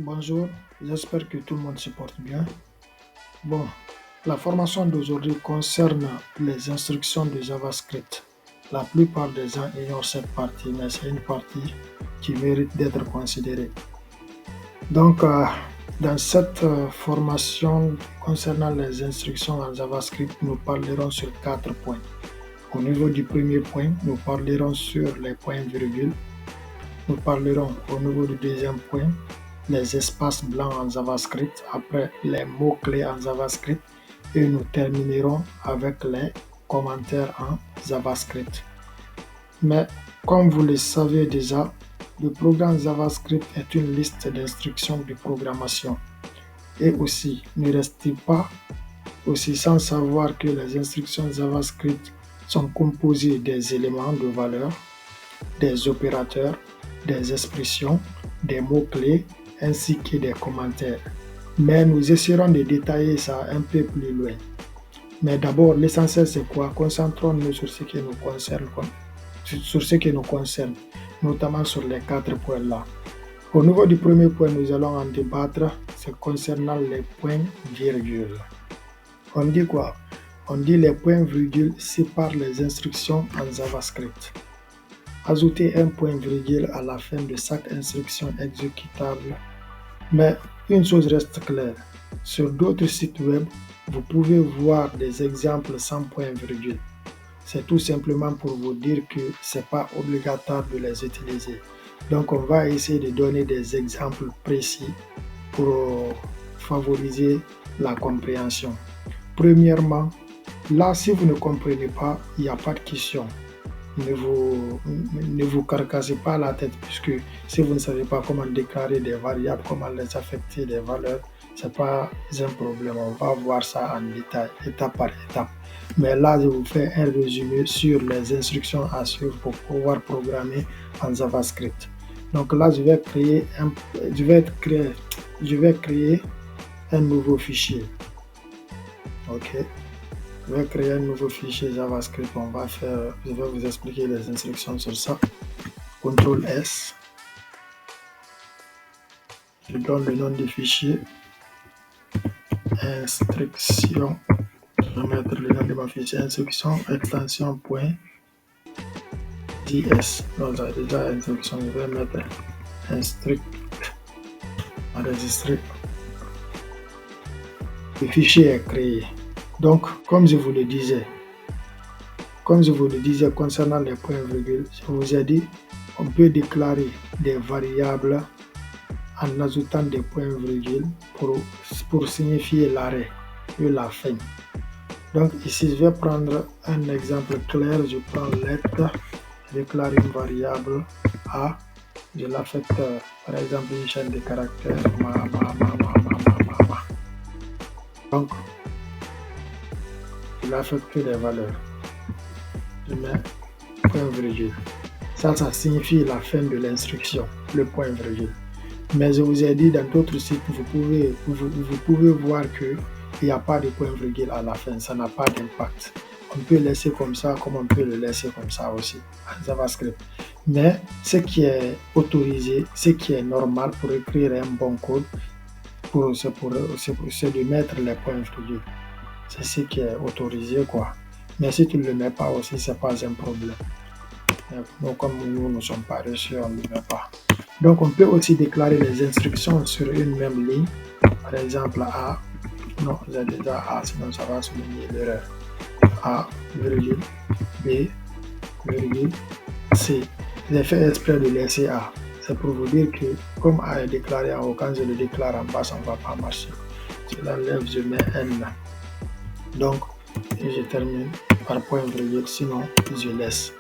Bonjour, j'espère que tout le monde se porte bien. Bon, la formation d'aujourd'hui concerne les instructions de JavaScript. La plupart des gens ignorent cette partie, mais c'est une partie qui mérite d'être considérée. Donc, dans cette formation concernant les instructions en JavaScript, nous parlerons sur 4 points. Au niveau du premier point, nous parlerons sur les points-virgules. Nous parlerons au niveau du deuxième point les espaces blancs en JavaScript, après les mots-clés en JavaScript et nous terminerons avec les commentaires en JavaScript. Mais comme vous le savez déjà, le programme JavaScript est une liste d'instructions de programmation. Et aussi, ne restez pas aussi sans savoir que les instructions JavaScript sont composées des éléments de valeur, des opérateurs, des expressions, des mots-clés, ainsi que des commentaires. Mais nous essaierons de détailler ça un peu plus loin. Mais d'abord, l'essentiel c'est quoi? Concentrons-nous sur ce qui nous concerne, notamment sur les 4 points là. Au niveau du premier point, nous allons en débattre, c'est concernant les points-virgules. On dit quoi? On dit les points-virgules séparent les instructions en JavaScript. Ajouter un point-virgule à la fin de chaque instruction exécutable. Mais une chose reste claire, sur d'autres sites web, vous pouvez voir des exemples sans point-virgule. C'est tout simplement pour vous dire que ce n'est pas obligatoire de les utiliser. Donc on va essayer de donner des exemples précis pour favoriser la compréhension. Premièrement, là si vous ne comprenez pas, il n'y a pas de question. Ne vous carcassez pas la tête, puisque si vous ne savez pas comment déclarer des variables, comment les affecter des valeurs, ce n'est pas un problème. On va voir ça en détail, étape par étape. Mais là, je vous fais un résumé sur les instructions à suivre pour pouvoir programmer en JavaScript. Donc là, je vais créer un nouveau fichier. OK. Je vais créer un nouveau fichier JavaScript. Je vais vous expliquer les instructions sur ça. CTRL S. Je donne le nom du fichier. Instruction. Je vais mettre le nom de mon fichier. Instruction extension point .js. Donc, j'ai déjà instruction. Je vais mettre instruct. Enregistrer. Le fichier est créé. Donc, comme je vous le disais concernant les points-virgules, je vous ai dit, on peut déclarer des variables en ajoutant des points-virgules pour signifier l'arrêt et la fin. Donc ici, je vais prendre un exemple clair. Je prends lettre, je déclare une variable A, je l'affecte par exemple une chaîne de caractères Donc, je l'affecte des valeurs. Je mets point-virgule. Ça signifie la fin de l'instruction, le point-virgule. Mais je vous ai dit, dans d'autres sites, vous pouvez voir qu'il n'y a pas de point-virgule à la fin, ça n'a pas d'impact. On peut laisser comme ça, comme on peut le laisser comme ça aussi, en JavaScript. Mais ce qui est autorisé, ce qui est normal pour écrire un bon code, c'est de mettre les points-virgules. C'est ce qui est autorisé, quoi. Mais si tu ne le mets pas aussi, ce n'est pas un problème. Donc, comme nous ne sommes pas reçus, on ne le met pas. Donc, on peut aussi déclarer les instructions sur une même ligne. Par exemple, A. Non, j'ai déjà A, sinon ça va souligner l'erreur. A, virgule, B, virgule, C. J'ai fait exprès de laisser A. C'est pour vous dire que, comme A est déclaré en haut, quand je le déclare en bas, ça ne va pas marcher. Je l'enlève, je mets N. Donc, je termine par point virgule, sinon je laisse.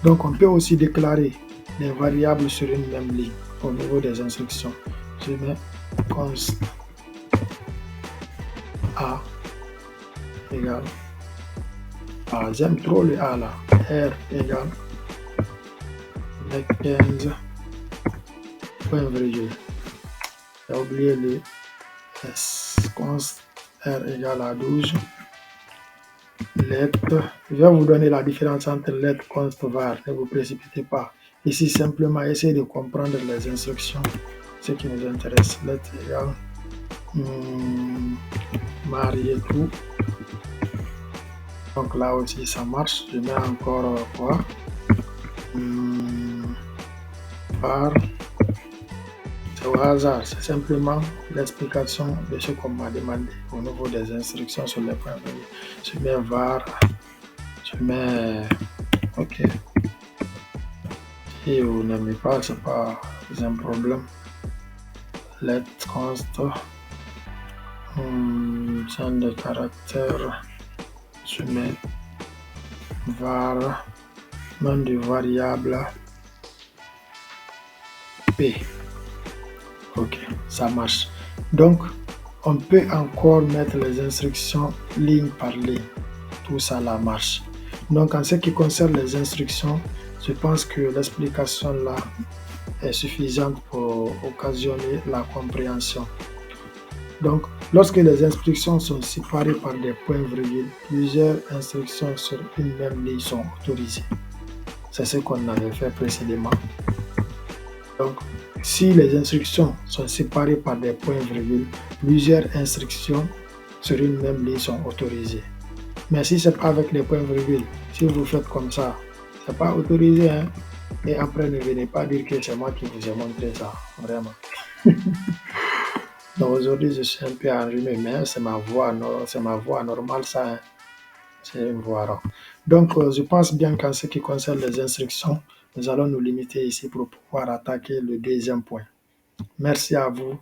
Donc, on peut aussi déclarer des variables sur une même ligne au niveau des instructions. Je mets const A égale A. J'aime trop le A là. R égale 15 point virgule. J'ai oublié le S. Const R égale à 12. Let. Je vais vous donner la différence entre let, const, var. Ne vous précipitez pas. Ici, simplement, essayez de comprendre les instructions ce qui nous intéresse. Let égale marier tout. Donc là aussi ça marche. Je mets encore quoi? Var. C'est au hasard, c'est simplement l'explication de ce qu'on m'a demandé au niveau des instructions sur les points virgules. Je mets var, je mets ok. Si vous n'aimez pas, c'est pas un problème. Let const chaîne de caractère, je mets var, nom du variable p. Ok, ça marche. Donc, on peut encore mettre les instructions ligne par ligne. Tout ça là marche. Donc, en ce qui concerne les instructions, je pense que l'explication là est suffisante pour occasionner la compréhension. Donc, lorsque les instructions sont séparées par des points-virgules, plusieurs instructions sur une même ligne sont autorisées. C'est ce qu'on avait fait précédemment. Donc, si les instructions sont séparées par des points-virgules, plusieurs instructions sur une même ligne sont autorisées. Mais si ce n'est pas avec les points-virgules, si vous faites comme ça, ce n'est pas autorisé. Hein? Et après, ne venez pas dire que c'est moi qui vous ai montré ça. Vraiment. Donc aujourd'hui, je suis un peu enrhumé, mais c'est ma voix normale, ça. Hein? C'est une voix rare. Donc, je pense bien qu'en ce qui concerne les instructions, nous allons nous limiter ici pour pouvoir attaquer le deuxième point. Merci à vous.